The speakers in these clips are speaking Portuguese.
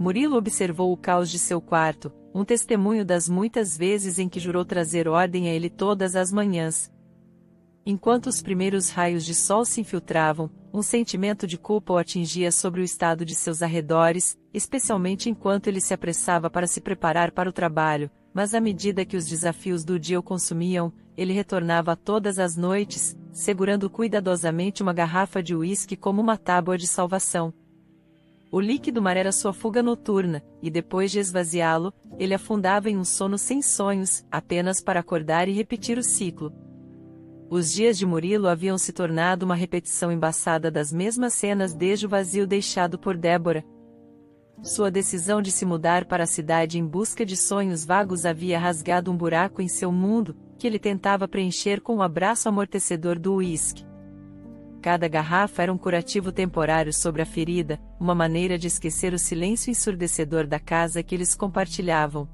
Murilo observou o caos de seu quarto, um testemunho das muitas vezes em que jurou trazer ordem a ele todas as manhãs. Enquanto os primeiros raios de sol se infiltravam, um sentimento de culpa o atingia sobre o estado de seus arredores, especialmente enquanto ele se apressava para se preparar para o trabalho, mas à medida que os desafios do dia o consumiam, ele retornava todas as noites, segurando cuidadosamente uma garrafa de uísque como uma tábua de salvação. O líquido mar era sua fuga noturna, e depois de esvaziá-lo, ele afundava em um sono sem sonhos, apenas para acordar e repetir o ciclo. Os dias de Murilo haviam se tornado uma repetição embaçada das mesmas cenas desde o vazio deixado por Débora. Sua decisão de se mudar para a cidade em busca de sonhos vagos havia rasgado um buraco em seu mundo, que ele tentava preencher com o abraço amortecedor do uísque. Cada garrafa era um curativo temporário sobre a ferida, uma maneira de esquecer o silêncio ensurdecedor da casa que eles compartilhavam.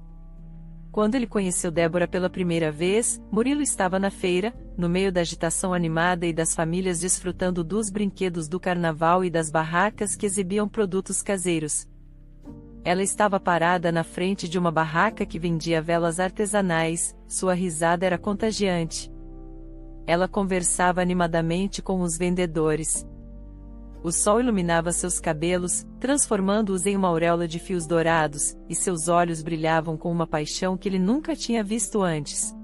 Quando ele conheceu Débora pela primeira vez, Murilo estava na feira, no meio da agitação animada e das famílias desfrutando dos brinquedos do carnaval e das barracas que exibiam produtos caseiros. Ela estava parada na frente de uma barraca que vendia velas artesanais, sua risada era contagiante. Ela conversava animadamente com os vendedores. O sol iluminava seus cabelos, transformando-os em uma auréola de fios dourados, e seus olhos brilhavam com uma paixão que ele nunca tinha visto antes.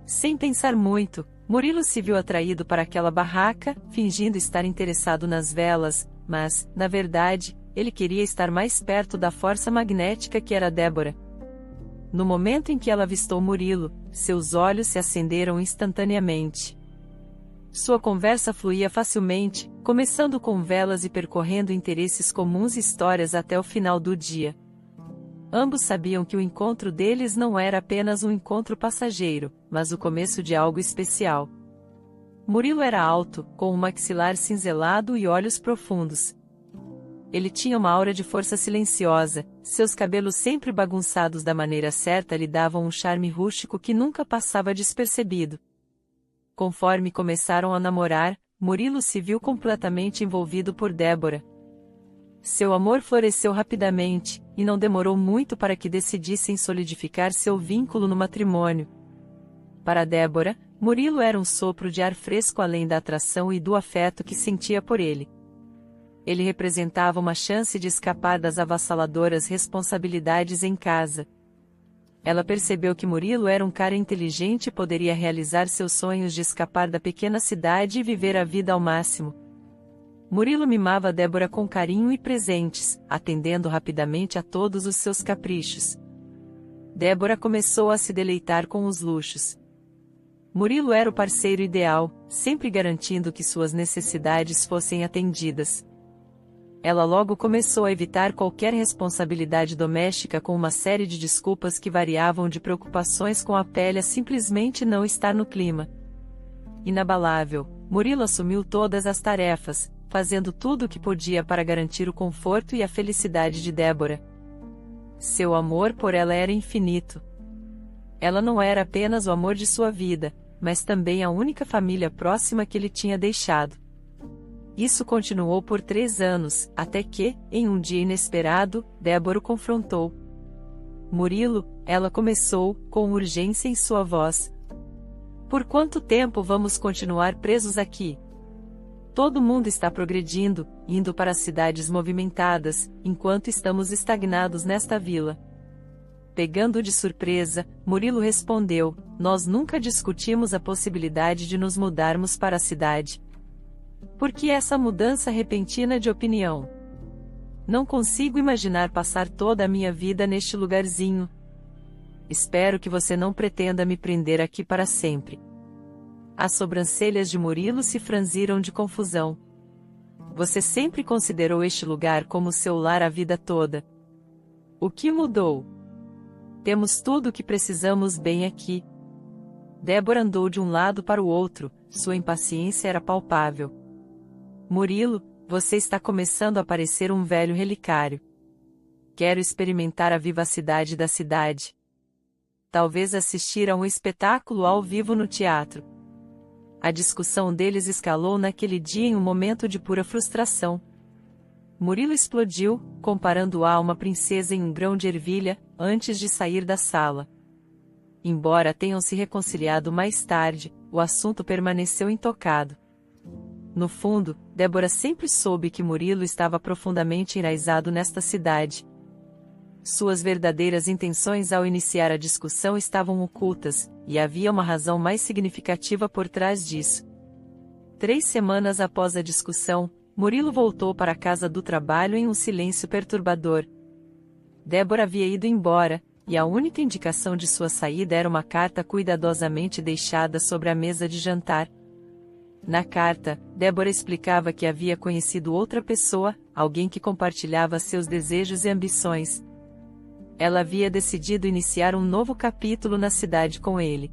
Sem pensar muito, Murilo se viu atraído para aquela barraca, fingindo estar interessado nas velas, mas, na verdade, ele queria estar mais perto da força magnética que era Débora. No momento em que ela avistou Murilo, seus olhos se acenderam instantaneamente. Sua conversa fluía facilmente, começando com velas e percorrendo interesses comuns e histórias até o final do dia. Ambos sabiam que o encontro deles não era apenas um encontro passageiro, mas o começo de algo especial. Murilo era alto, com um maxilar cinzelado e olhos profundos. Ele tinha uma aura de força silenciosa, seus cabelos sempre bagunçados da maneira certa lhe davam um charme rústico que nunca passava despercebido. Conforme começaram a namorar, Murilo se viu completamente envolvido por Débora. Seu amor floresceu rapidamente, e não demorou muito para que decidissem solidificar seu vínculo no matrimônio. Para Débora, Murilo era um sopro de ar fresco além da atração e do afeto que sentia por ele. Ele representava uma chance de escapar das avassaladoras responsabilidades em casa. Ela percebeu que Murilo era um cara inteligente e poderia realizar seus sonhos de escapar da pequena cidade e viver a vida ao máximo. Murilo mimava Débora com carinho e presentes, atendendo rapidamente a todos os seus caprichos. Débora começou a se deleitar com os luxos. Murilo era o parceiro ideal, sempre garantindo que suas necessidades fossem atendidas. Ela logo começou a evitar qualquer responsabilidade doméstica com uma série de desculpas que variavam de preocupações com a pele a simplesmente não estar no clima. Inabalável, Murilo assumiu todas as tarefas, fazendo tudo o que podia para garantir o conforto e a felicidade de Débora. Seu amor por ela era infinito. Ela não era apenas o amor de sua vida, mas também a única família próxima que ele tinha deixado. Isso continuou por 3 anos, até que, em um dia inesperado, Débora o confrontou. Murilo, ela começou, com urgência em sua voz. Por quanto tempo vamos continuar presos aqui? Todo mundo está progredindo, indo para cidades movimentadas, enquanto estamos estagnados nesta vila. Pegando de surpresa, Murilo respondeu: nós nunca discutimos a possibilidade de nos mudarmos para a cidade. Por que essa mudança repentina de opinião? Não consigo imaginar passar toda a minha vida neste lugarzinho. Espero que você não pretenda me prender aqui para sempre. As sobrancelhas de Murilo se franziram de confusão. Você sempre considerou este lugar como seu lar a vida toda. O que mudou? Temos tudo o que precisamos bem aqui. Débora andou de um lado para o outro, sua impaciência era palpável. Murilo, você está começando a parecer um velho relicário. Quero experimentar a vivacidade da cidade. Talvez assistir a um espetáculo ao vivo no teatro. A discussão deles escalou naquele dia em um momento de pura frustração. Murilo explodiu, comparando-a a uma princesa em um grão de ervilha, antes de sair da sala. Embora tenham se reconciliado mais tarde, o assunto permaneceu intocado. No fundo, Débora sempre soube que Murilo estava profundamente enraizado nesta cidade. Suas verdadeiras intenções ao iniciar a discussão estavam ocultas, e havia uma razão mais significativa por trás disso. 3 semanas após a discussão, Murilo voltou para a casa do trabalho em um silêncio perturbador. Débora havia ido embora, e a única indicação de sua saída era uma carta cuidadosamente deixada sobre a mesa de jantar. Na carta, Débora explicava que havia conhecido outra pessoa, alguém que compartilhava seus desejos e ambições. Ela havia decidido iniciar um novo capítulo na cidade com ele.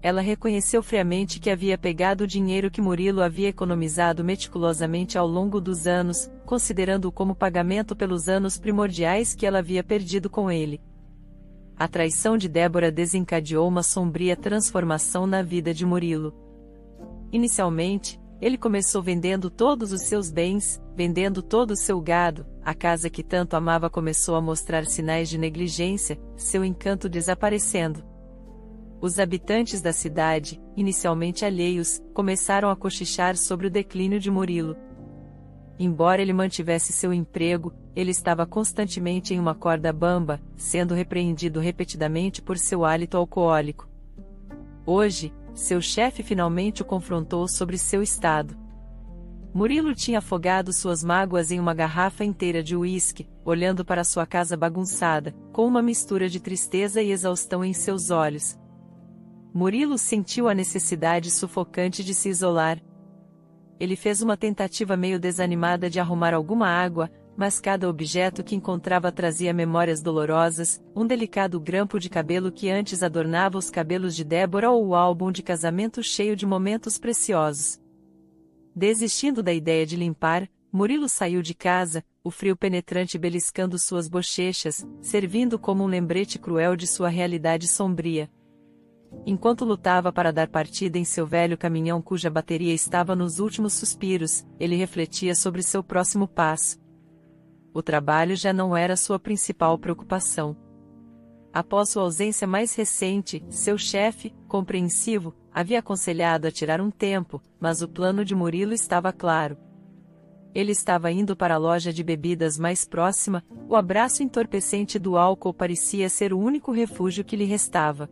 Ela reconheceu friamente que havia pegado o dinheiro que Murilo havia economizado meticulosamente ao longo dos anos, considerando-o como pagamento pelos anos primordiais que ela havia perdido com ele. A traição de Débora desencadeou uma sombria transformação na vida de Murilo. Inicialmente, ele começou vendendo todos os seus bens, vendendo todo o seu gado, a casa que tanto amava começou a mostrar sinais de negligência, seu encanto desaparecendo. Os habitantes da cidade, inicialmente alheios, começaram a cochichar sobre o declínio de Murilo. Embora ele mantivesse seu emprego, ele estava constantemente em uma corda bamba, sendo repreendido repetidamente por seu hálito alcoólico. Hoje, seu chefe finalmente o confrontou sobre seu estado. Murilo tinha afogado suas mágoas em uma garrafa inteira de uísque, olhando para sua casa bagunçada, com uma mistura de tristeza e exaustão em seus olhos. Murilo sentiu a necessidade sufocante de se isolar. Ele fez uma tentativa meio desanimada de arrumar alguma água, mas cada objeto que encontrava trazia memórias dolorosas, um delicado grampo de cabelo que antes adornava os cabelos de Débora ou o álbum de casamento cheio de momentos preciosos. Desistindo da ideia de limpar, Murilo saiu de casa, o frio penetrante beliscando suas bochechas, servindo como um lembrete cruel de sua realidade sombria. Enquanto lutava para dar partida em seu velho caminhão cuja bateria estava nos últimos suspiros, ele refletia sobre seu próximo passo. O trabalho já não era sua principal preocupação. Após sua ausência mais recente, seu chefe, compreensivo, havia aconselhado a tirar um tempo, mas o plano de Murilo estava claro. Ele estava indo para a loja de bebidas mais próxima, o abraço entorpecente do álcool parecia ser o único refúgio que lhe restava.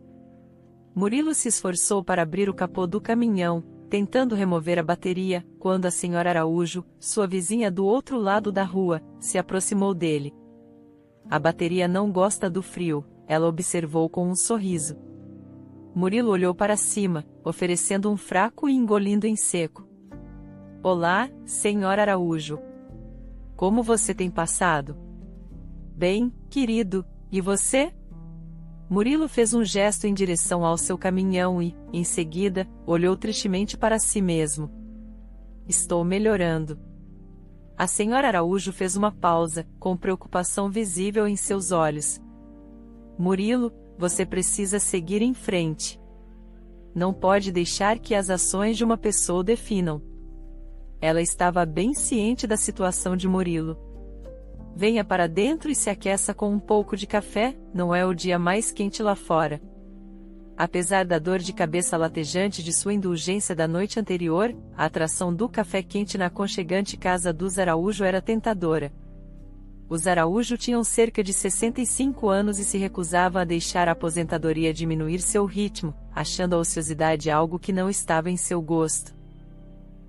Murilo se esforçou para abrir o capô do caminhão, tentando remover a bateria, quando a senhora Araújo, sua vizinha do outro lado da rua, se aproximou dele. A bateria não gosta do frio, ela observou com um sorriso. Murilo olhou para cima, oferecendo um fraco e engolindo em seco. Olá, senhora Araújo. Como você tem passado? Bem, querido, e você? Murilo fez um gesto em direção ao seu caminhão e, em seguida, olhou tristemente para si mesmo. Estou melhorando. A senhora Araújo fez uma pausa, com preocupação visível em seus olhos. Murilo, você precisa seguir em frente. Não pode deixar que as ações de uma pessoa o definam. Ela estava bem ciente da situação de Murilo. Venha para dentro e se aqueça com um pouco de café, não é o dia mais quente lá fora. Apesar da dor de cabeça latejante de sua indulgência da noite anterior, a atração do café quente na aconchegante casa dos Araújo era tentadora. Os Araújo tinham cerca de 65 anos e se recusavam a deixar a aposentadoria diminuir seu ritmo, achando a ociosidade algo que não estava em seu gosto.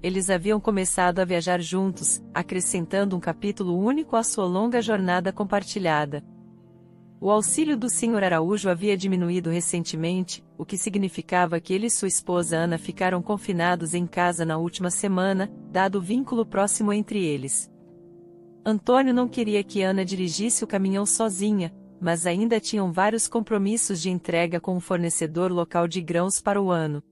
Eles haviam começado a viajar juntos, acrescentando um capítulo único à sua longa jornada compartilhada. O auxílio do Sr. Araújo havia diminuído recentemente, o que significava que ele e sua esposa Ana ficaram confinados em casa na última semana, dado o vínculo próximo entre eles. Antônio não queria que Ana dirigisse o caminhão sozinha, mas ainda tinham vários compromissos de entrega com um fornecedor local de grãos para o ano.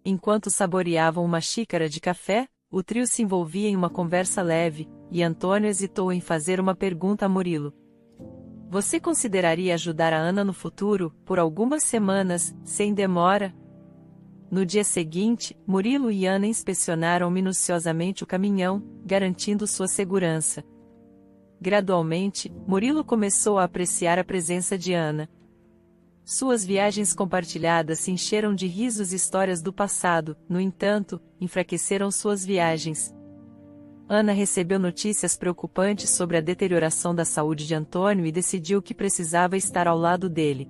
Enquanto saboreavam uma xícara de café, o trio se envolvia em uma conversa leve, e Antônio hesitou em fazer uma pergunta a Murilo. Você consideraria ajudar a Ana no futuro, por algumas semanas, sem demora? No dia seguinte, Murilo e Ana inspecionaram minuciosamente o caminhão, garantindo sua segurança. Gradualmente, Murilo começou a apreciar a presença de Ana. Suas viagens compartilhadas se encheram de risos e histórias do passado, no entanto, enfraqueceram suas viagens. Ana recebeu notícias preocupantes sobre a deterioração da saúde de Antônio e decidiu que precisava estar ao lado dele.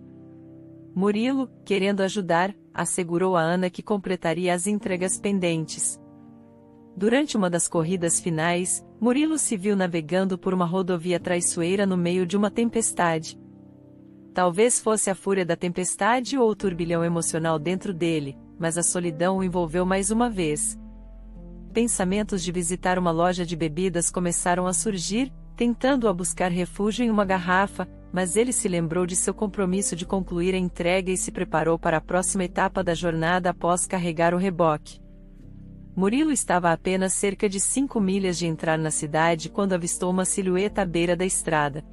Murilo, querendo ajudar, assegurou a Ana que completaria as entregas pendentes. Durante uma das corridas finais, Murilo se viu navegando por uma rodovia traiçoeira no meio de uma tempestade. Talvez fosse a fúria da tempestade ou o turbilhão emocional dentro dele, mas a solidão o envolveu mais uma vez. Pensamentos de visitar uma loja de bebidas começaram a surgir, tentando-a buscar refúgio em uma garrafa, mas ele se lembrou de seu compromisso de concluir a entrega e se preparou para a próxima etapa da jornada após carregar o reboque. Murilo estava a apenas cerca de 5 milhas de entrar na cidade quando avistou uma silhueta à beira da estrada.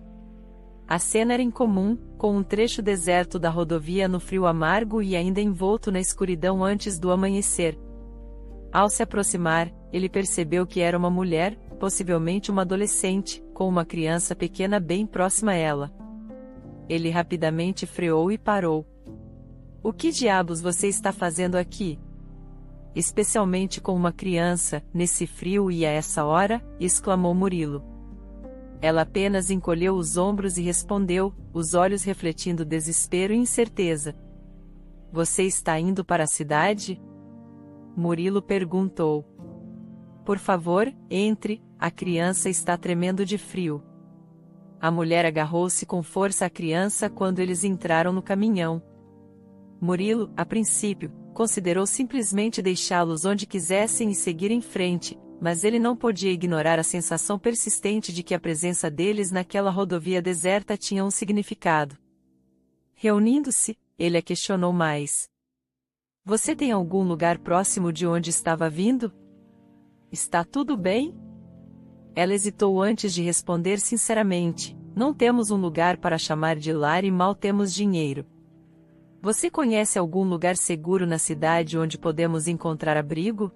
A cena era incomum, com um trecho deserto da rodovia no frio amargo e ainda envolto na escuridão antes do amanhecer. Ao se aproximar, ele percebeu que era uma mulher, possivelmente uma adolescente, com uma criança pequena bem próxima a ela. Ele rapidamente freou e parou. "O que diabos você está fazendo aqui? Especialmente com uma criança, nesse frio e a essa hora?" exclamou Murilo. Ela apenas encolheu os ombros e respondeu, os olhos refletindo desespero e incerteza. "Você está indo para a cidade?" Murilo perguntou. "Por favor, entre, a criança está tremendo de frio." A mulher agarrou-se com força à criança quando eles entraram no caminhão. Murilo, a princípio, considerou simplesmente deixá-los onde quisessem e seguir em frente, mas ele não podia ignorar a sensação persistente de que a presença deles naquela rodovia deserta tinha um significado. Reunindo-se, ele a questionou mais. "Você tem algum lugar próximo de onde estava vindo? Está tudo bem?" Ela hesitou antes de responder sinceramente: "Não temos um lugar para chamar de lar e mal temos dinheiro." "Você conhece algum lugar seguro na cidade onde podemos encontrar abrigo?"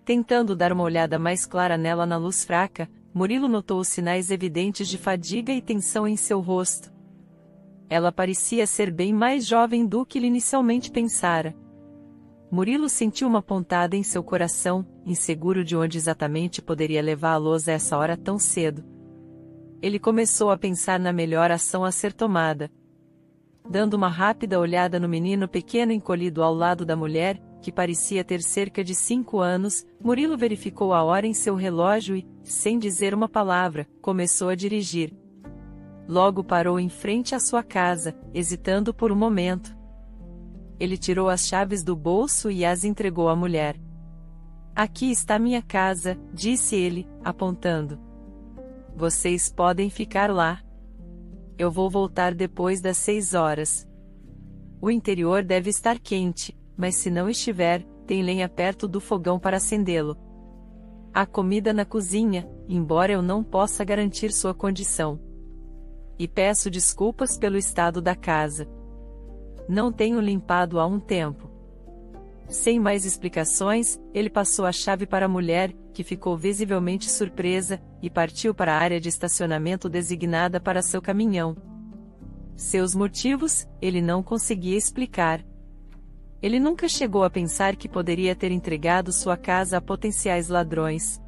Tentando dar uma olhada mais clara nela na luz fraca, Murilo notou os sinais evidentes de fadiga e tensão em seu rosto. Ela parecia ser bem mais jovem do que ele inicialmente pensara. Murilo sentiu uma pontada em seu coração, inseguro de onde exatamente poderia levá-los a essa hora tão cedo. Ele começou a pensar na melhor ação a ser tomada. Dando uma rápida olhada no menino pequeno encolhido ao lado da mulher, que parecia ter cerca de 5 anos, Murilo verificou a hora em seu relógio e, sem dizer uma palavra, começou a dirigir. Logo parou em frente à sua casa, hesitando por um momento. Ele tirou as chaves do bolso e as entregou à mulher. "Aqui está minha casa", disse ele, apontando. "Vocês podem ficar lá. Eu vou voltar depois das 6 horas. O interior deve estar quente, mas se não estiver, tem lenha perto do fogão para acendê-lo. Há comida na cozinha, embora eu não possa garantir sua condição. E peço desculpas pelo estado da casa. Não tenho limpado há um tempo." Sem mais explicações, ele passou a chave para a mulher, que ficou visivelmente surpresa, e partiu para a área de estacionamento designada para seu caminhão. Seus motivos, ele não conseguia explicar. Ele nunca chegou a pensar que poderia ter entregado sua casa a potenciais ladrões.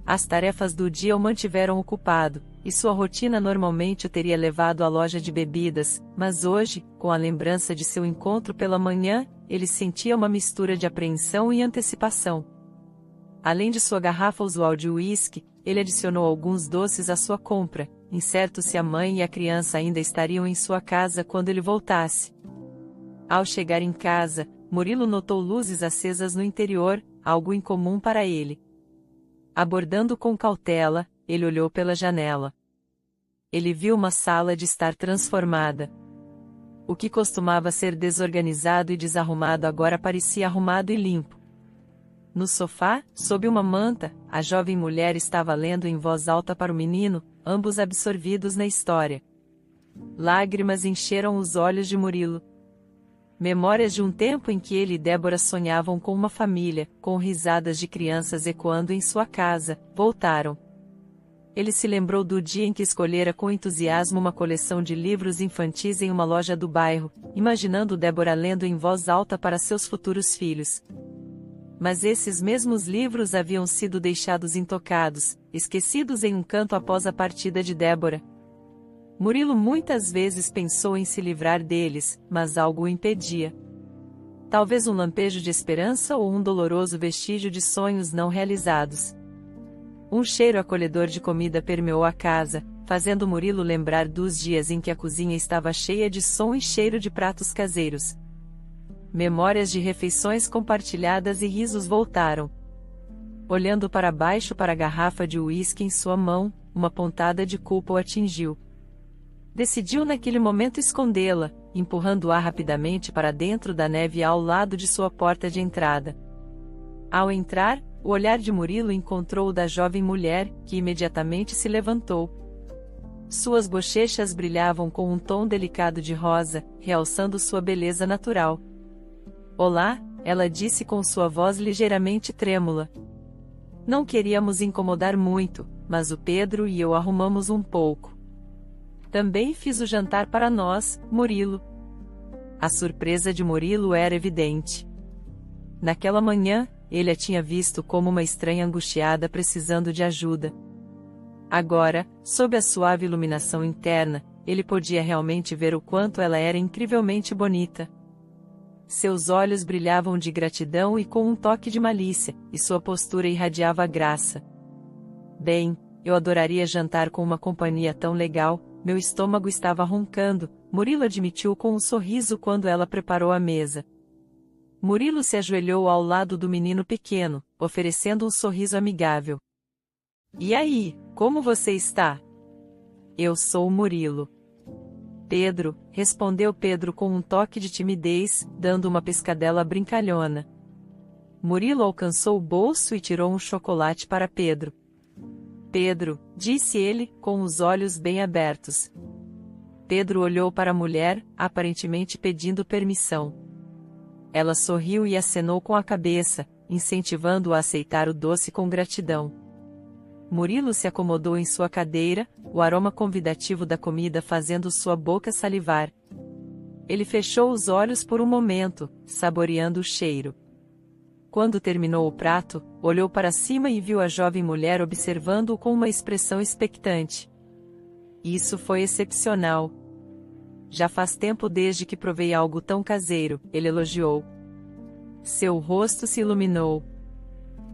As tarefas do dia o mantiveram ocupado, e sua rotina normalmente o teria levado à loja de bebidas, mas hoje, com a lembrança de seu encontro pela manhã, ele sentia uma mistura de apreensão e antecipação. Além de sua garrafa usual de uísque, ele adicionou alguns doces à sua compra, incerto se a mãe e a criança ainda estariam em sua casa quando ele voltasse. Ao chegar em casa, Murilo notou luzes acesas no interior, algo incomum para ele. Abordando com cautela, ele olhou pela janela. Ele viu uma sala de estar transformada. O que costumava ser desorganizado e desarrumado agora parecia arrumado e limpo. No sofá, sob uma manta, a jovem mulher estava lendo em voz alta para o menino, ambos absorvidos na história. Lágrimas encheram os olhos de Murilo. Memórias de um tempo em que ele e Débora sonhavam com uma família, com risadas de crianças ecoando em sua casa, voltaram. Ele se lembrou do dia em que escolhera com entusiasmo uma coleção de livros infantis em uma loja do bairro, imaginando Débora lendo em voz alta para seus futuros filhos. Mas esses mesmos livros haviam sido deixados intocados, esquecidos em um canto após a partida de Débora. Murilo muitas vezes pensou em se livrar deles, mas algo o impedia. Talvez um lampejo de esperança ou um doloroso vestígio de sonhos não realizados. Um cheiro acolhedor de comida permeou a casa, fazendo Murilo lembrar dos dias em que a cozinha estava cheia de som e cheiro de pratos caseiros. Memórias de refeições compartilhadas e risos voltaram. Olhando para baixo para a garrafa de uísque em sua mão, uma pontada de culpa o atingiu. Decidiu naquele momento escondê-la, empurrando-a rapidamente para dentro da neve ao lado de sua porta de entrada. Ao entrar, o olhar de Murilo encontrou o da jovem mulher, que imediatamente se levantou. Suas bochechas brilhavam com um tom delicado de rosa, realçando sua beleza natural. "Olá", ela disse com sua voz ligeiramente trêmula. "Não queríamos incomodar muito, mas o Pedro e eu arrumamos um pouco. Também fiz o jantar para nós, Murilo." A surpresa de Murilo era evidente. Naquela manhã, ele a tinha visto como uma estranha angustiada precisando de ajuda. Agora, sob a suave iluminação interna, ele podia realmente ver o quanto ela era incrivelmente bonita. Seus olhos brilhavam de gratidão e com um toque de malícia, e sua postura irradiava graça. "Bem, eu adoraria jantar com uma companhia tão legal, meu estômago estava roncando", Murilo admitiu com um sorriso quando ela preparou a mesa. Murilo se ajoelhou ao lado do menino pequeno, oferecendo um sorriso amigável. "E aí, como você está?" "Eu sou o Murilo." "Pedro", respondeu Pedro com um toque de timidez, dando uma piscadela brincalhona. Murilo alcançou o bolso e tirou um chocolate para Pedro. "Pedro", disse ele, com os olhos bem abertos. Pedro olhou para a mulher, aparentemente pedindo permissão. Ela sorriu e acenou com a cabeça, incentivando-o a aceitar o doce com gratidão. Murilo se acomodou em sua cadeira, o aroma convidativo da comida fazendo sua boca salivar. Ele fechou os olhos por um momento, saboreando o cheiro. Quando terminou o prato, olhou para cima e viu a jovem mulher observando-o com uma expressão expectante. "Isso foi excepcional. Já faz tempo desde que provei algo tão caseiro", ele elogiou. Seu rosto se iluminou.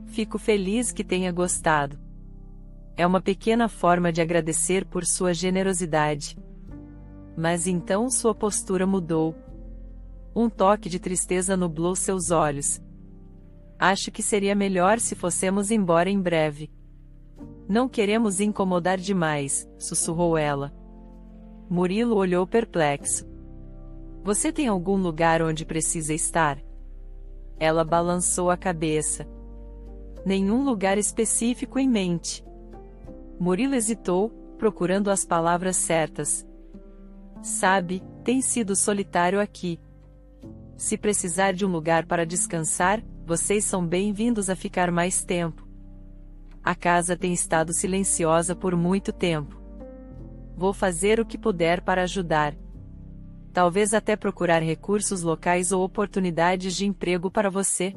"Fico feliz que tenha gostado. É uma pequena forma de agradecer por sua generosidade." Mas então sua postura mudou. Um toque de tristeza nublou seus olhos. "Acho que seria melhor se fossemos embora em breve." "Não queremos incomodar demais", sussurrou ela. Murilo olhou perplexo. "Você tem algum lugar onde precisa estar?" Ela balançou a cabeça. "Nenhum lugar específico em mente." Murilo hesitou, procurando as palavras certas. "Sabe, tem sido solitário aqui. Se precisar de um lugar para descansar, vocês são bem-vindos a ficar mais tempo. A casa tem estado silenciosa por muito tempo. Vou fazer o que puder para ajudar. Talvez até procurar recursos locais ou oportunidades de emprego para você."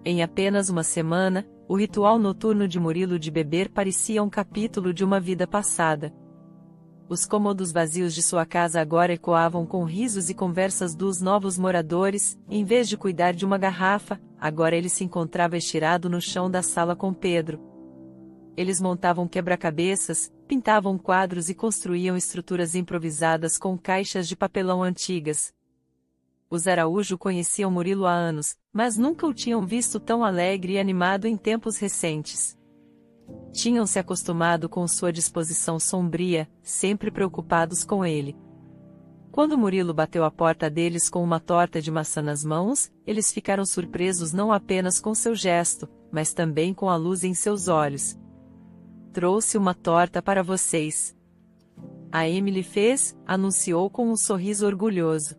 Em apenas uma semana, o ritual noturno de Murilo de beber parecia um capítulo de uma vida passada. Os cômodos vazios de sua casa agora ecoavam com risos e conversas dos novos moradores. Em vez de cuidar de uma garrafa, agora ele se encontrava estirado no chão da sala com Pedro. Eles montavam quebra-cabeças, pintavam quadros e construíam estruturas improvisadas com caixas de papelão antigas. Os Araújo conheciam Murilo há anos, mas nunca o tinham visto tão alegre e animado em tempos recentes. Tinham se acostumado com sua disposição sombria, sempre preocupados com ele. Quando Murilo bateu a porta deles com uma torta de maçã nas mãos, eles ficaram surpresos não apenas com seu gesto, mas também com a luz em seus olhos. "Trouxe uma torta para vocês." "A Emily fez", anunciou com um sorriso orgulhoso.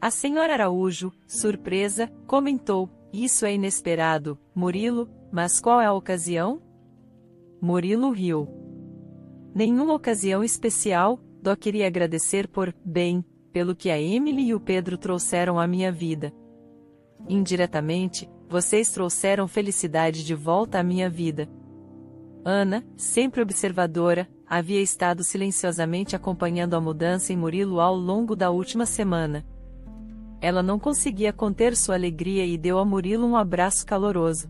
A senhora Araújo, surpresa, comentou: "Isso é inesperado, Murilo, mas qual é a ocasião?" Murilo riu. "Nenhuma ocasião especial, Dó queria agradecer pelo que a Emily e o Pedro trouxeram à minha vida. Indiretamente, vocês trouxeram felicidade de volta à minha vida." Ana, sempre observadora, havia estado silenciosamente acompanhando a mudança em Murilo ao longo da última semana. Ela não conseguia conter sua alegria e deu a Murilo um abraço caloroso.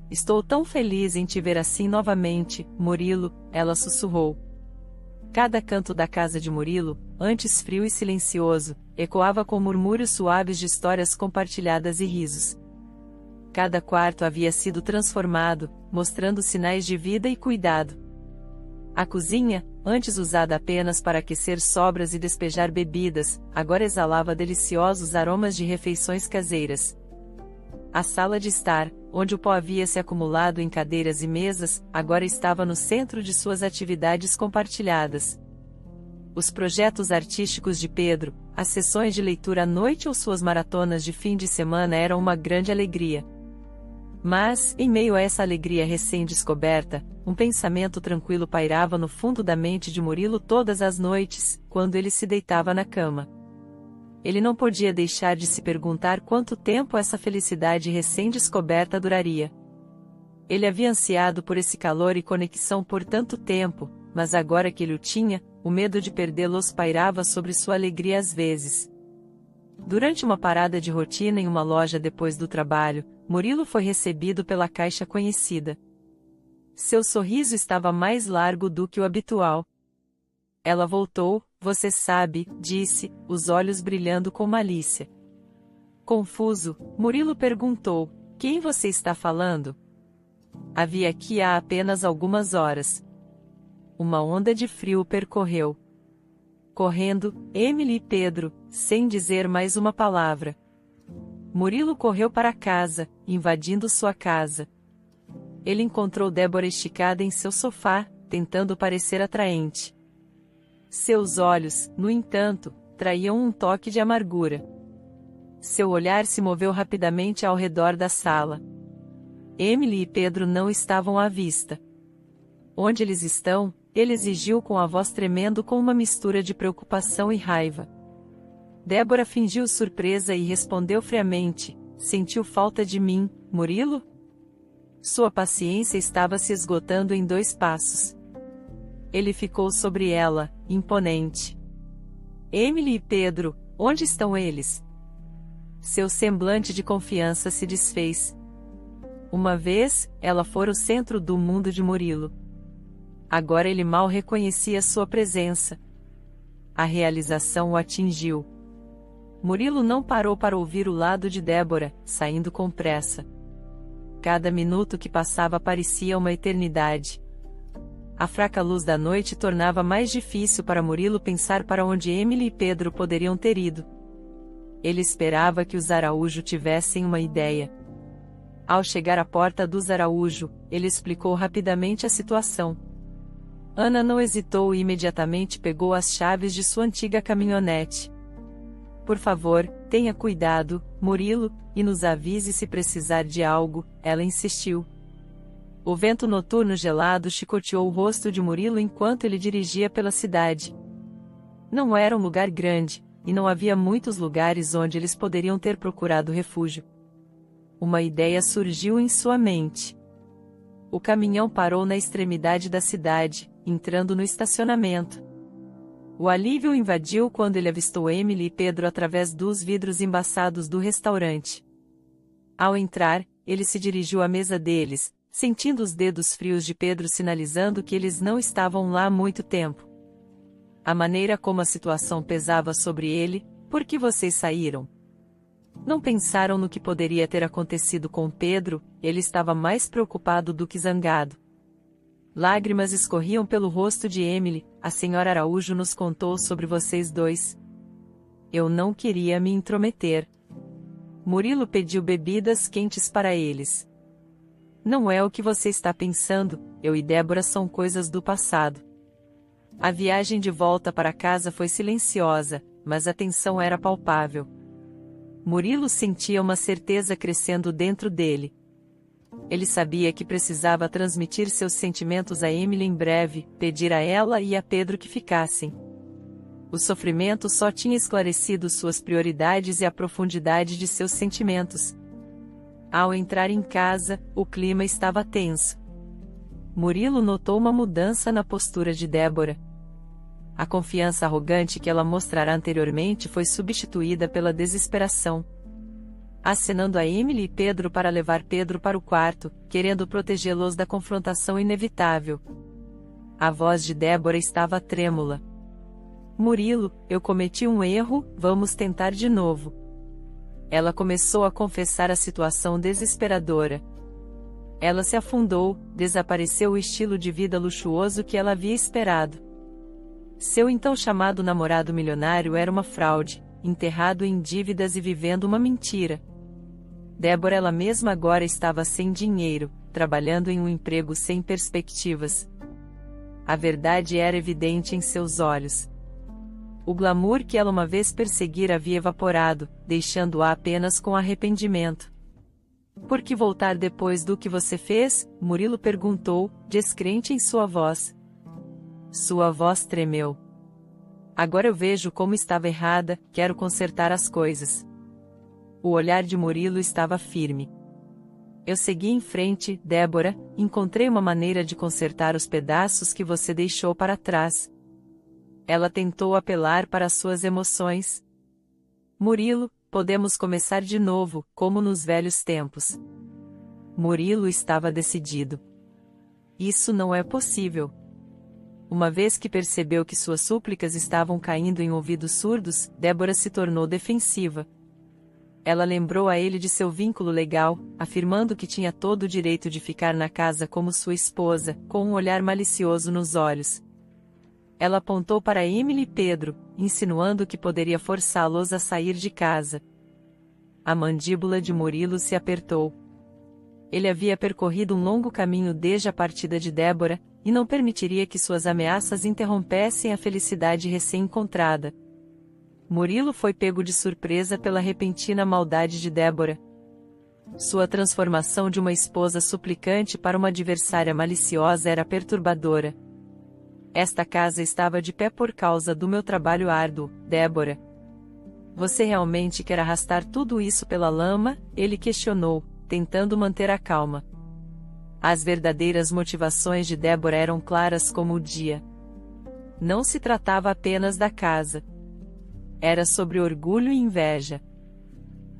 "Estou tão feliz em te ver assim novamente, Murilo", ela sussurrou. Cada canto da casa de Murilo, antes frio e silencioso, ecoava com murmúrios suaves de histórias compartilhadas e risos. Cada quarto havia sido transformado, mostrando sinais de vida e cuidado. A cozinha, antes usada apenas para aquecer sobras e despejar bebidas, agora exalava deliciosos aromas de refeições caseiras. A sala de estar, onde o pó havia se acumulado em cadeiras e mesas, agora estava no centro de suas atividades compartilhadas. Os projetos artísticos de Pedro, as sessões de leitura à noite ou suas maratonas de fim de semana eram uma grande alegria. Mas, em meio a essa alegria recém-descoberta, um pensamento tranquilo pairava no fundo da mente de Murilo todas as noites, quando ele se deitava na cama. Ele não podia deixar de se perguntar quanto tempo essa felicidade recém-descoberta duraria. Ele havia ansiado por esse calor e conexão por tanto tempo, mas agora que ele o tinha, o medo de perdê-los pairava sobre sua alegria às vezes. Durante uma parada de rotina em uma loja depois do trabalho, Murilo foi recebido pela caixa conhecida. Seu sorriso estava mais largo do que o habitual. Ela voltou: "Você sabe", disse, os olhos brilhando com malícia. Confuso, Murilo perguntou: "Quem você está falando?" Havia aqui há apenas algumas horas. Uma onda de frio o percorreu. Correndo, Emily e Pedro, sem dizer mais uma palavra. Murilo correu para casa, invadindo sua casa. Ele encontrou Débora esticada em seu sofá, tentando parecer atraente. Seus olhos, no entanto, traíam um toque de amargura. Seu olhar se moveu rapidamente ao redor da sala. Emily e Pedro não estavam à vista. "Onde eles estão?", ele exigiu com a voz tremendo com uma mistura de preocupação e raiva. Débora fingiu surpresa e respondeu friamente: "Sentiu falta de mim, Murilo?" Sua paciência estava se esgotando em 2 passos. Ele ficou sobre ela, imponente. "Emily e Pedro, onde estão eles?" Seu semblante de confiança se desfez. Uma vez, ela fora o centro do mundo de Murilo. Agora ele mal reconhecia sua presença. A realização o atingiu. Murilo não parou para ouvir o lado de Débora, saindo com pressa. Cada minuto que passava parecia uma eternidade. A fraca luz da noite tornava mais difícil para Murilo pensar para onde Emily e Pedro poderiam ter ido. Ele esperava que os Araújo tivessem uma ideia. Ao chegar à porta dos Araújo, ele explicou rapidamente a situação. Ana não hesitou e imediatamente pegou as chaves de sua antiga caminhonete. "Por favor, tenha cuidado, Murilo, e nos avise se precisar de algo", ela insistiu. O vento noturno gelado chicoteou o rosto de Murilo enquanto ele dirigia pela cidade. Não era um lugar grande, e não havia muitos lugares onde eles poderiam ter procurado refúgio. Uma ideia surgiu em sua mente. O caminhão parou na extremidade da cidade, entrando no estacionamento. O alívio o invadiu quando ele avistou Emily e Pedro através dos vidros embaçados do restaurante. Ao entrar, ele se dirigiu à mesa deles, sentindo os dedos frios de Pedro sinalizando que eles não estavam lá há muito tempo. A maneira como a situação pesava sobre ele: "Por que vocês saíram?" Não pensaram no que poderia ter acontecido com Pedro, ele estava mais preocupado do que zangado. Lágrimas escorriam pelo rosto de Emily: "A senhora Araújo nos contou sobre vocês dois. Eu não queria me intrometer." Murilo pediu bebidas quentes para eles. "Não é o que você está pensando, eu e Débora são coisas do passado." A viagem de volta para casa foi silenciosa, mas a tensão era palpável. Murilo sentia uma certeza crescendo dentro dele. Ele sabia que precisava transmitir seus sentimentos a Emily em breve, pedir a ela e a Pedro que ficassem. O sofrimento só tinha esclarecido suas prioridades e a profundidade de seus sentimentos. Ao entrar em casa, o clima estava tenso. Murilo notou uma mudança na postura de Débora. A confiança arrogante que ela mostrara anteriormente foi substituída pela desesperação. Acenando a Emily e Pedro para levar Pedro para o quarto, querendo protegê-los da confrontação inevitável. A voz de Débora estava trêmula. Murilo, eu cometi um erro, vamos tentar de novo. Ela começou a confessar a situação desesperadora. Ela se afundou, desapareceu o estilo de vida luxuoso que ela havia esperado. Seu então chamado namorado milionário era uma fraude, enterrado em dívidas e vivendo uma mentira. Débora ela mesma agora estava sem dinheiro, trabalhando em um emprego sem perspectivas. A verdade era evidente em seus olhos. O glamour que ela uma vez perseguira havia evaporado, deixando-a apenas com arrependimento. Por que voltar depois do que você fez? Murilo perguntou, descrente em sua voz. Sua voz tremeu. Agora eu vejo como estava errada, quero consertar as coisas. O olhar de Murilo estava firme. Eu segui em frente, Débora, encontrei uma maneira de consertar os pedaços que você deixou para trás. Ela tentou apelar para suas emoções. Murilo, podemos começar de novo, como nos velhos tempos. Murilo estava decidido. Isso não é possível. Uma vez que percebeu que suas súplicas estavam caindo em ouvidos surdos, Débora se tornou defensiva. Ela lembrou a ele de seu vínculo legal, afirmando que tinha todo o direito de ficar na casa como sua esposa, com um olhar malicioso nos olhos. Ela apontou para Emily e Pedro, insinuando que poderia forçá-los a sair de casa. A mandíbula de Murilo se apertou. Ele havia percorrido um longo caminho desde a partida de Débora, e não permitiria que suas ameaças interrompessem a felicidade recém-encontrada. Murilo foi pego de surpresa pela repentina maldade de Débora. Sua transformação de uma esposa suplicante para uma adversária maliciosa era perturbadora. Esta casa estava de pé por causa do meu trabalho árduo, Débora. Você realmente quer arrastar tudo isso pela lama? Ele questionou, tentando manter a calma. As verdadeiras motivações de Débora eram claras como o dia. Não se tratava apenas da casa. Era sobre orgulho e inveja.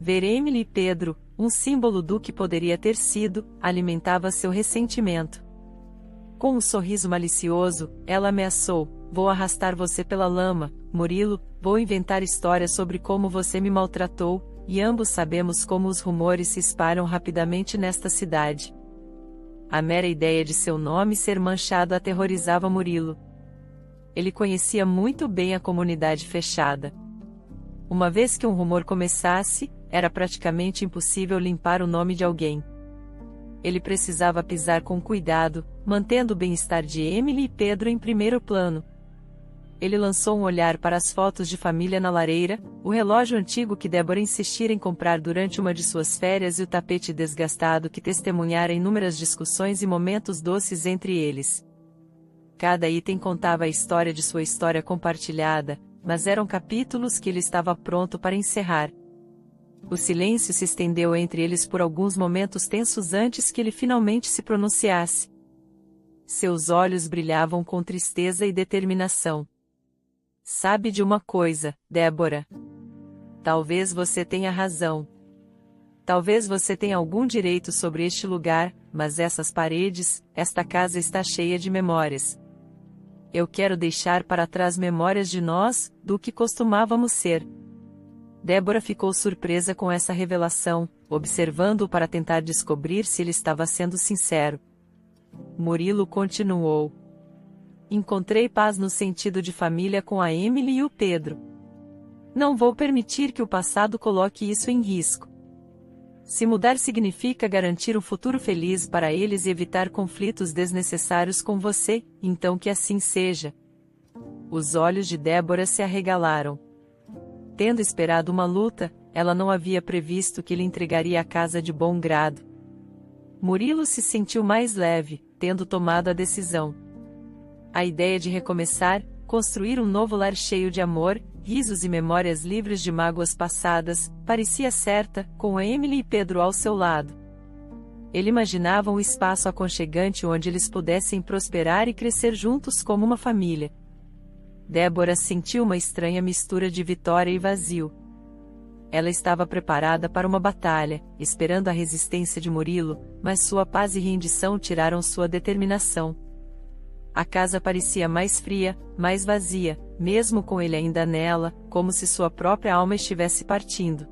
Ver Emily e Pedro, um símbolo do que poderia ter sido, alimentava seu ressentimento. Com um sorriso malicioso, ela ameaçou, vou arrastar você pela lama, Murilo, vou inventar histórias sobre como você me maltratou, e ambos sabemos como os rumores se espalham rapidamente nesta cidade. A mera ideia de seu nome ser manchado aterrorizava Murilo. Ele conhecia muito bem a comunidade fechada. Uma vez que um rumor começasse, era praticamente impossível limpar o nome de alguém. Ele precisava pisar com cuidado, mantendo o bem-estar de Emily e Pedro em primeiro plano. Ele lançou um olhar para as fotos de família na lareira, o relógio antigo que Débora insistira em comprar durante uma de suas férias e o tapete desgastado que testemunhara inúmeras discussões e momentos doces entre eles. Cada item contava a história de sua história compartilhada, mas eram capítulos que ele estava pronto para encerrar. O silêncio se estendeu entre eles por alguns momentos tensos antes que ele finalmente se pronunciasse. Seus olhos brilhavam com tristeza e determinação. Sabe de uma coisa, Débora? Talvez você tenha razão. Talvez você tenha algum direito sobre este lugar, mas essas paredes, esta casa está cheia de memórias. Eu quero deixar para trás memórias de nós, do que costumávamos ser. Débora ficou surpresa com essa revelação, observando-o para tentar descobrir se ele estava sendo sincero. Murilo continuou. Encontrei paz no sentido de família com a Emily e o Pedro. Não vou permitir que o passado coloque isso em risco. Se mudar significa garantir um futuro feliz para eles e evitar conflitos desnecessários com você, então que assim seja. Os olhos de Débora se arregalaram. Tendo esperado uma luta, ela não havia previsto que ele entregaria a casa de bom grado. Murilo se sentiu mais leve, tendo tomado a decisão. A ideia de recomeçar, construir um novo lar cheio de amor, risos e memórias livres de mágoas passadas, parecia certa, com Emily e Pedro ao seu lado. Ele imaginava um espaço aconchegante onde eles pudessem prosperar e crescer juntos como uma família. Débora sentiu uma estranha mistura de vitória e vazio. Ela estava preparada para uma batalha, esperando a resistência de Murilo, mas sua paz e rendição tiraram sua determinação. A casa parecia mais fria, mais vazia, mesmo com ele ainda nela, como se sua própria alma estivesse partindo.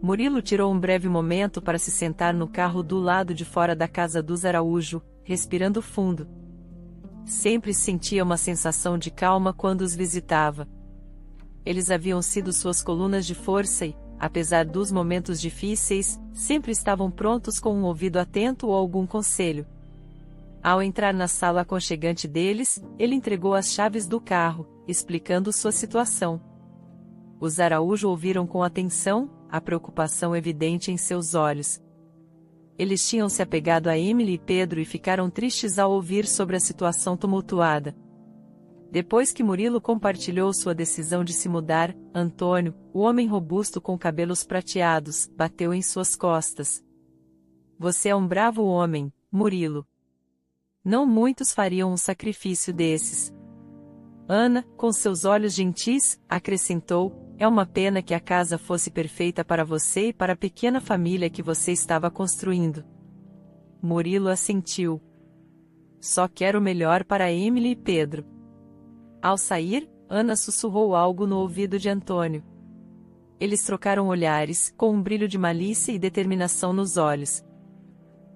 Murilo tirou um breve momento para se sentar no carro do lado de fora da casa dos Araújo, respirando fundo. Sempre sentia uma sensação de calma quando os visitava. Eles haviam sido suas colunas de força e, apesar dos momentos difíceis, sempre estavam prontos com um ouvido atento ou algum conselho. Ao entrar na sala aconchegante deles, ele entregou as chaves do carro, explicando sua situação. Os Araújo ouviram com atenção, a preocupação evidente em seus olhos. Eles tinham se apegado a Emily e Pedro e ficaram tristes ao ouvir sobre a situação tumultuada. Depois que Murilo compartilhou sua decisão de se mudar, Antônio, o homem robusto com cabelos prateados, bateu em suas costas. Você é um bravo homem, Murilo. Não muitos fariam um sacrifício desses. Ana, com seus olhos gentis, acrescentou, é uma pena que a casa fosse perfeita para você e para a pequena família que você estava construindo. Murilo assentiu. Só quero o melhor para Emily e Pedro. Ao sair, Ana sussurrou algo no ouvido de Antônio. Eles trocaram olhares, com um brilho de malícia e determinação nos olhos.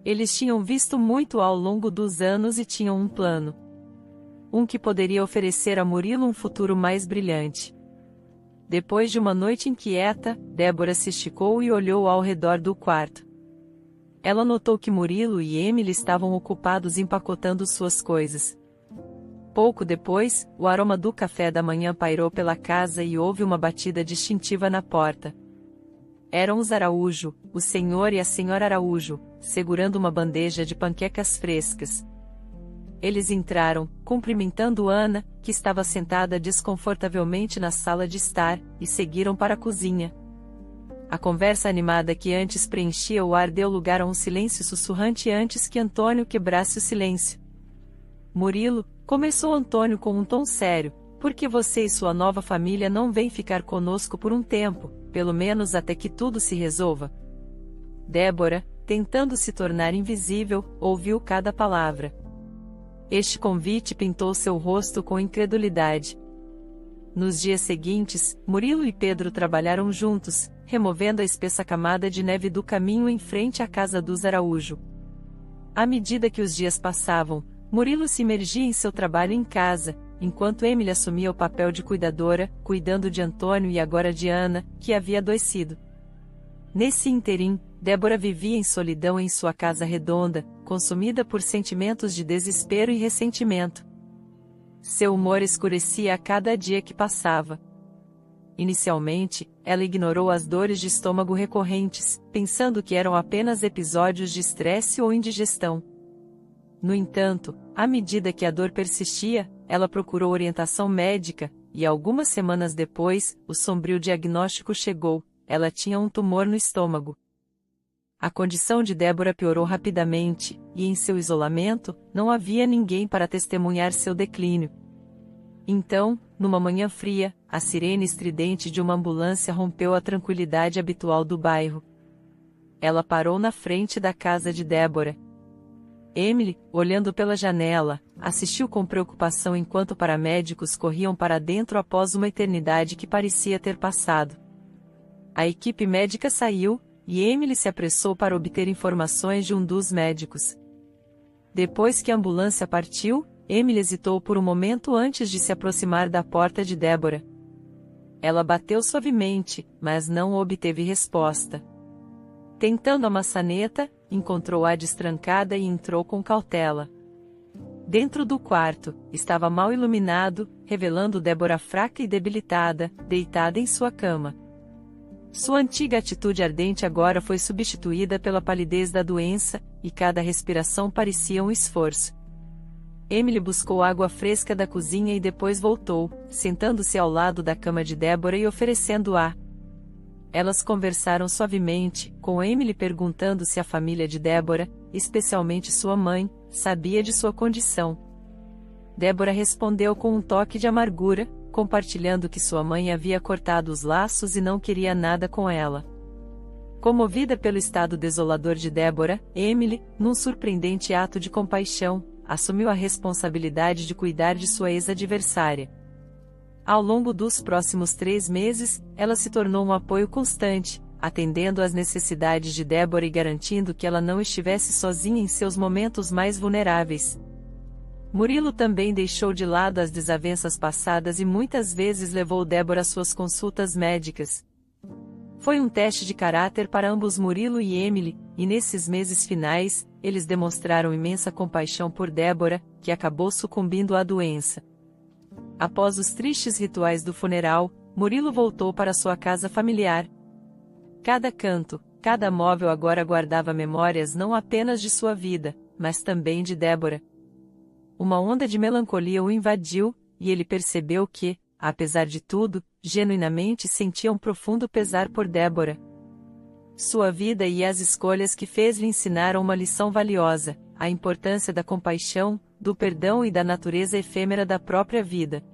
Eles tinham visto muito ao longo dos anos e tinham um plano. Um que poderia oferecer a Murilo um futuro mais brilhante. Depois de uma noite inquieta, Débora se esticou e olhou ao redor do quarto. Ela notou que Murilo e Emily estavam ocupados empacotando suas coisas. Pouco depois, o aroma do café da manhã pairou pela casa e houve uma batida distintiva na porta. Eram os Araújo, o senhor e a senhora Araújo, segurando uma bandeja de panquecas frescas. Eles entraram, cumprimentando Ana, que estava sentada desconfortavelmente na sala de estar, e seguiram para a cozinha. A conversa animada que antes preenchia o ar deu lugar a um silêncio sussurrante antes que Antônio quebrasse o silêncio. Murilo, começou Antônio com um tom sério, por que você e sua nova família não vêm ficar conosco por um tempo, pelo menos até que tudo se resolva? Débora, tentando se tornar invisível, ouviu cada palavra. Este convite pintou seu rosto com incredulidade. Nos dias seguintes, Murilo e Pedro trabalharam juntos, removendo a espessa camada de neve do caminho em frente à casa dos Araújo. À medida que os dias passavam, Murilo se imergia em seu trabalho em casa, enquanto Emily assumia o papel de cuidadora, cuidando de Antônio e agora de Ana, que havia adoecido. Nesse ínterim, Débora vivia em solidão em sua casa redonda, consumida por sentimentos de desespero e ressentimento. Seu humor escurecia a cada dia que passava. Inicialmente, ela ignorou as dores de estômago recorrentes, pensando que eram apenas episódios de estresse ou indigestão. No entanto, à medida que a dor persistia, ela procurou orientação médica, e algumas semanas depois, o sombrio diagnóstico chegou: ela tinha um tumor no estômago. A condição de Débora piorou rapidamente, e em seu isolamento, não havia ninguém para testemunhar seu declínio. Então, numa manhã fria, a sirene estridente de uma ambulância rompeu a tranquilidade habitual do bairro. Ela parou na frente da casa de Débora. Emily, olhando pela janela, assistiu com preocupação enquanto paramédicos corriam para dentro após uma eternidade que parecia ter passado. A equipe médica saiu, e Emily se apressou para obter informações de um dos médicos. Depois que a ambulância partiu, Emily hesitou por um momento antes de se aproximar da porta de Débora. Ela bateu suavemente, mas não obteve resposta. Tentando a maçaneta, encontrou-a destrancada e entrou com cautela. Dentro do quarto, estava mal iluminado, revelando Débora fraca e debilitada, deitada em sua cama. Sua antiga atitude ardente agora foi substituída pela palidez da doença, e cada respiração parecia um esforço. Emily buscou água fresca da cozinha e depois voltou, sentando-se ao lado da cama de Débora e oferecendo-a. Elas conversaram suavemente, com Emily perguntando se a família de Débora, especialmente sua mãe, sabia de sua condição. Débora respondeu com um toque de amargura, compartilhando que sua mãe havia cortado os laços e não queria nada com ela. Comovida pelo estado desolador de Débora, Emily, num surpreendente ato de compaixão, assumiu a responsabilidade de cuidar de sua ex-adversária. Ao longo dos próximos 3 meses, ela se tornou um apoio constante, atendendo às necessidades de Débora e garantindo que ela não estivesse sozinha em seus momentos mais vulneráveis. Murilo também deixou de lado as desavenças passadas e muitas vezes levou Débora às suas consultas médicas. Foi um teste de caráter para ambos Murilo e Emily, e nesses meses finais, eles demonstraram imensa compaixão por Débora, que acabou sucumbindo à doença. Após os tristes rituais do funeral, Murilo voltou para sua casa familiar. Cada canto, cada móvel agora guardava memórias não apenas de sua vida, mas também de Débora. Uma onda de melancolia o invadiu, e ele percebeu que, apesar de tudo, genuinamente sentia um profundo pesar por Débora. Sua vida e as escolhas que fez lhe ensinaram uma lição valiosa: a importância da compaixão, do perdão e da natureza efêmera da própria vida.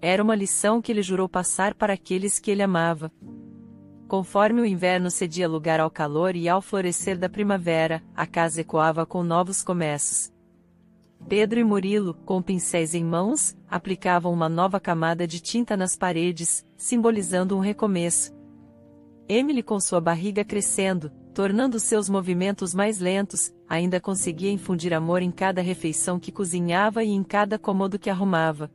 Era uma lição que ele jurou passar para aqueles que ele amava. Conforme o inverno cedia lugar ao calor e ao florescer da primavera, a casa ecoava com novos começos. Pedro e Murilo, com pincéis em mãos, aplicavam uma nova camada de tinta nas paredes, simbolizando um recomeço. Emily, com sua barriga crescendo, tornando seus movimentos mais lentos, ainda conseguia infundir amor em cada refeição que cozinhava e em cada cômodo que arrumava.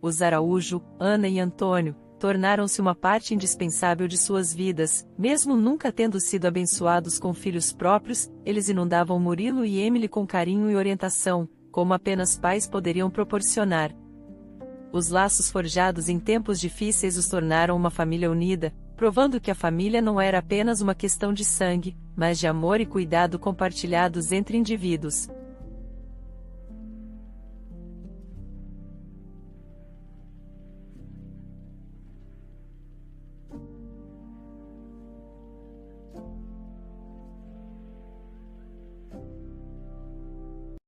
Os Araújo, Ana e Antônio, tornaram-se uma parte indispensável de suas vidas. Mesmo nunca tendo sido abençoados com filhos próprios, eles inundavam Murilo e Emily com carinho e orientação, como apenas pais poderiam proporcionar. Os laços forjados em tempos difíceis os tornaram uma família unida, provando que a família não era apenas uma questão de sangue, mas de amor e cuidado compartilhados entre indivíduos.